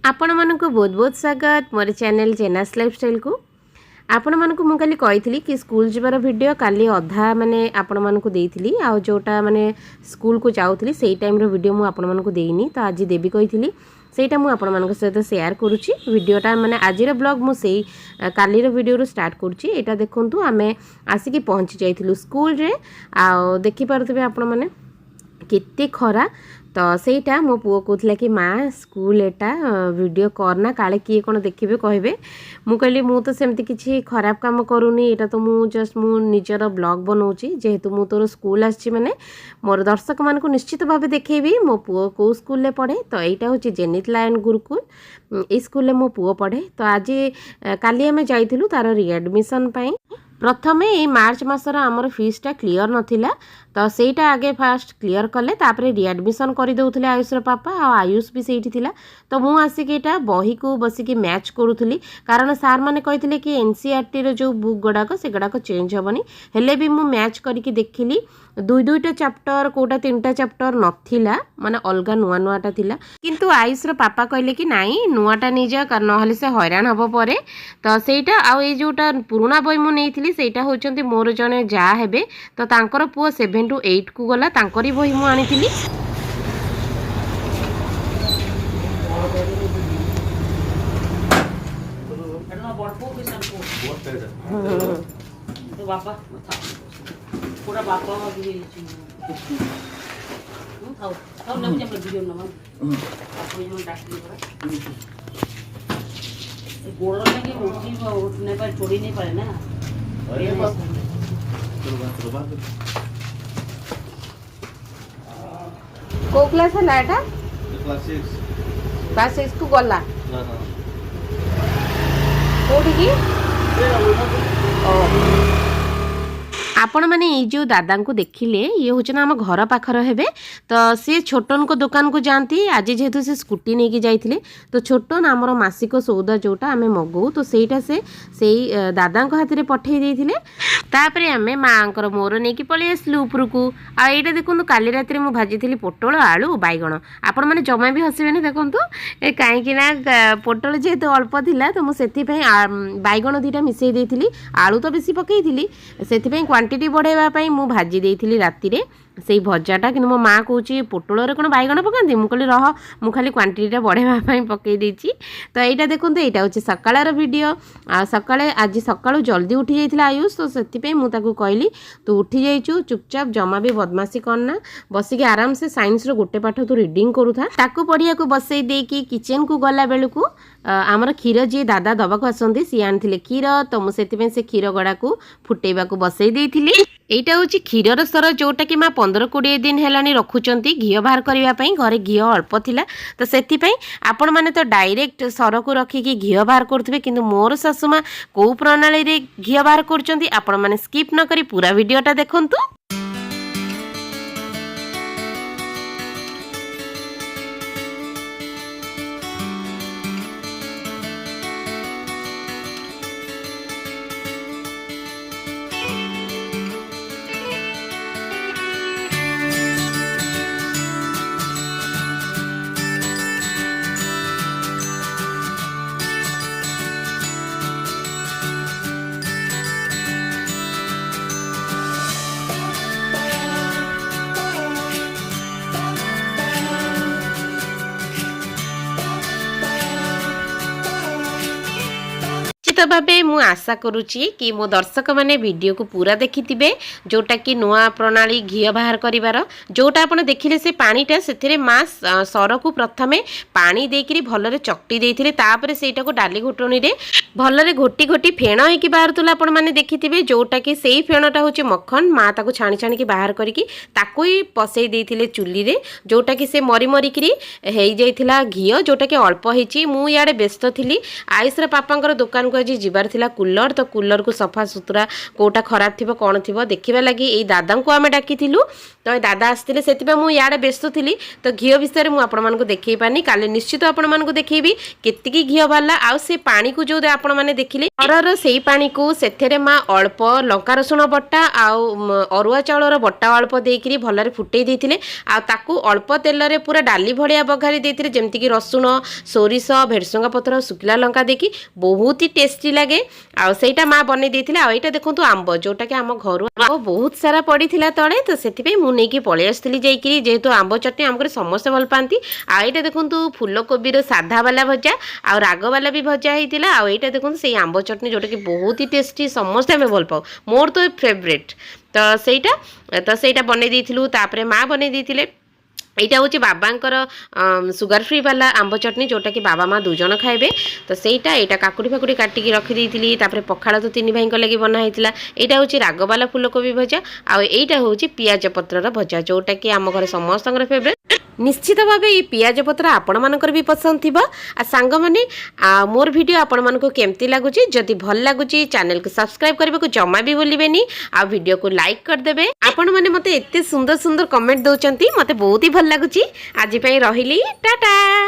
आपण मानक बहुत बहुत स्वागत मोर चैनल जेनास लाइफस्टाइल को। आपण मानक मु काली कही कि स्कूल जबार वीडियो काली अधा माने आपण मानक देइथिली आ जोटा माने स्कूल को जाउथिली सेही टाइम रो वीडियो मु आपण मानक देइनी तो आज देबी कहिथिली सेटा मु आपण मानक सहित शेयर करूची वीडियोटा माने आजिर ब्लॉग मु सेही काली रो वीडियो रो स्टार्ट करूची। एटा देखंतु आमे आसिकी पहुंची जाइथिलु स्कूल रे आ देखि पारुथबे आपण माने केते खरा तो सेटा मो पुओ कहला कि माँ स्कूल एटा वीडियो करना काले किए कौन देखिए कहे मु कहली मु तो सेमती किसी खराब काम करूनी एटा तो मु जस्ट मु निजर ब्लॉग बनाऊँगी जेहेतु मु तोर स्कूल आसी मैंने मोर दर्शक मान को निश्चित भाव देखेबी मो पुओ कौ स्कूल पढ़े तो यहाँ हूँ जेनिथ लायन गुरुकुल ये स्कूल मो पुओ पढ़े तो आज काली आम जाइलु तार रिएडमिशन प्रथमे ये मार्च मासर आमर फीसटा क्लीयर नथिला तो सेटा आगे फास्ट क्लीयर कले तापरे रिएडमिशन कर दउथले आयुषर पापा आ आयुष भी सेठी थिला तो मु आसिक एटा बही को बसिकी मैच करूथली कारण सार माने कहिथिले कि एनसीईआरटी रो जो बुक गुडाक से गुडाक चेंज होबनी हेले भी मु मैच करके देखिली दुई दुईटा चैप्टर कोटा तीनटा चैप्टर नथिला माने अलगा नुआ नुआटा थिला किंतु आयुषर पापा कहले कि नाई नुआटा नै जा कारण नहले से हैरान हबो परे तो सेटा आ ए जोटा पुराना बही मु नेइथिली सेटा होचंती मोर जने जा हेबे तो तांकर पुओ 7 to 8 को गला तांकरी बही मु आनिथिली तो बापा पूरा बापा भी खाओ खाओ ना मुझे वीडियो ना आपको ये डाक्टरी पर गोड़ लगे उठने पर छोड़ी नहीं पाए ना अरे को क्लास है एटा क्लास 6 को गला कोठी की आपण मैंने ये जो दादा को देखिले ये हूँ आम घर पाखर हेबे तो सी छोटन को दुकान को जाती आज जेहेतु से स्कूटी नहीं जाइए तो छोटन आमर मासिक सौदा जोटा आम मगौ तो सेटा से दादा हाथ में पठे देते तापरे आम माँ मोर नहीं पलि आसलु उपरकू आईटा देखो काली रात में भाजी पोटल आलू बैगण आपण मैंने जमा भी हसबे देखूँ कहीं पोटल जेहेतु अल्प थिला तो मुझे बैगण दुईटा मिसई देती आलू तो बेसी पकई से क्वांटिटी बढ़ाइवाई मु भाजी देती राति रे से भजाटा कि मो माँ कौची पोटल कौन बैगण पकाती मुझे कहली रह मु खाली क्वांटिटी बढ़ाइवाई पकई देती तो यहाँ देखो यहाँ हूँ सकाळ वीडियो सकाळे आज सकाळू जल्दी उठी जाइए आयुष तो से मुझे कहली तू उठी जाइचु चुपचाप जमा भी बदमाशी करना बसिक आराम से साइंस रो गोटे पाठ तू रिडिंग करूथा ताकू पढ़िया को बसई देकी किचन को गला बेलू आमर क्षीर जी दादा दबाक आसती सी आनी क्षीर तो मुझे से क्षीर गड़ा को फुटेबा को बसई देती एटा हूँ क्षीर सर जोटा कि माँ 15-20 दिन है रखुंट घी बाहर करने घरे घी अल्प थिला तो से आपण मैंने तो डायरेक्ट सर को रखिकी घी बाहर करुवे कि मोर सासुमा कौ प्रणाली रे घी बाहर कर स्किप न करी पूरा वीडियोटा देखंतु। निश्चित भावे मु आशा करुच्ची कि मो दर्शक मैंने वीडियो को पूरा देखिथिबे जोटा कि नुआ प्रणाली घी बाहर करिवार जोटा आपण देखिले से पानीटा से माँ सर को प्रथमे पानी देकरी भलरे चकटी देथिले तापरे सेटा को डाली घोटणी रे भलरे घोटी घोटी फेण होइकी बाहरतुला आपण माने देखिथिबे जोटा कि सेही फेणटा होचे मक्खन माँ ताको छाणी छाणी की बाहर करिकी ताको ही पसई देथिले चुली रे जोटा कि से मरी मरिकी हेई जाइथिला घी जोटा कि अल्प हेची मु याडे व्यस्त थिली आयुषर पापांकर दुकान को ଆଜି ଯିବାର ଥିଲା କୁଲର, ତ କୁଲରକୁ ସଫା ସୁତୁରା କେଉଁଟା ଖରାପ ଥିବ କ'ଣ ଥିବ ଦେଖିବା ଲାଗି ଏଇ ଦାଦାଙ୍କୁ ଆମେ ଡାକିଥିଲୁ। ତ ଏ ଦାଦା ଆସିଥିଲେ, ସେଥିପାଇଁ ମୁଁ ଇଆଡ଼େ ବ୍ୟସ୍ତ ଥିଲି। ତ ଘିଅ ବିଷୟରେ ମୁଁ ଆପଣମାନଙ୍କୁ ଦେଖେଇ ପାରିନି, କାଲି ନିଶ୍ଚିତ ଆପଣମାନଙ୍କୁ ଦେଖେଇବି କେତିକି ଘିଅ ବାହାରିଲା। ଆଉ ସେ ପାଣିକୁ ଯେଉଁ ଆପଣମାନେ ଦେଖିଲେ ଘରର ସେଇ ପାଣିକୁ ସେଥିରେ ମା ଅଳ୍ପ ଲଙ୍କା ରସୁଣ ବଟା ଆଉ ଅରୁଆ ଚାଉଳର ବଟା ଅଳ୍ପ ଦେଇକିରି ଭଲରେ ଫୁଟେଇ ଦେଇଥିଲେ। ଆଉ ତାକୁ ଅଳ୍ପ ତେଲରେ ପୁରା ଡାଲି ଭଳିଆ ବଘାରି ଦେଇଥିଲେ, ଯେମିତିକି ରସୁଣ, ସୋରିଷ, ଭେରସୁଙ୍ଗା ପତ୍ର, ଶୁଖିଲା ଲଙ୍କା ଦେଇକି ବହୁତ ହି ଟେଷ୍ଟି ଲାଗେ। ଆଉ ସେଇଟା ମା ବନେଇ ଦେଇଥିଲେ। ଆଉ ଏଇଟା ଦେଖନ୍ତୁ ଆମ୍ବ, ଯୋଉଟାକି ଆମ ଘରୁ ବହୁତ ସାରା ପଡ଼ିଥିଲା ତଳେ, ତ ସେଥିପାଇଁ ମୁଁ ନେଇକି ପଳେଇ ଆସିଥିଲି ଯାଇକିରି, ଯେହେତୁ ଆମ୍ବ ଚଟଣି ଆମ ଘରେ ସମସ୍ତେ ଭଲ ପାଆନ୍ତି। ଆଉ ଏଇଟା ଦେଖନ୍ତୁ ଫୁଲକୋବିର ସାଧା ବାଲା ଭଜା ଆଉ ରାଗ ବାଲା ବି ଭଜା ହେଇଥିଲା। ଆଉ ଏଇଟା ଦେଖନ୍ତୁ ସେଇ ଆମ୍ବ ଚଟଣି, ଯୋଉଟାକି ବହୁତ ହି ଟେଷ୍ଟି, ସମସ୍ତେ ଆମେ ଭଲ ପାଉ, ମୋର ତ ଫେଭରେଟ୍। ତ ସେଇଟା ବନେଇ ଦେଇଥିଲୁ। ତାପରେ ମା ବନେଇ ଦେଇଥିଲେ এইটা হচ্ছে বাবাঙ্কর সুগার ফ্রি বালা আম্ব চটনি, जोटाकि बाबा माँ दुजन खाइबे। तो সেইটা এইটা কাকুড়ি ফাকুড়ি কাটিকি रखिदेइथिली। तापरे पखाळ तो तीन भाईंक लागि बना ହେଇଥିଲା। এইটা হচ্ছে রাগবালা ফুলकोबी भजा। आ এইটা হচ্ছে पियाज पत्रर भजा, जोटाकि आम घर समस्तଙ୍କର फेवरेट। निश्चित भाव ये पियाज पत्र आपण मानकर भी पसंद थिबा। आ सांग माने मोर वीडियो आपण मानको केमती लागुची, जदि भल लागुची चैनल को सब्सक्राइब करबा को जमा भी भूलिबेनी। आ वीडियो को लाइक कर देबे। आपण माने मते एते सुंदर सुंदर कमेंट दउचंती, मते बहुत ही भल लागुची। आज पई रहिली, टाटा।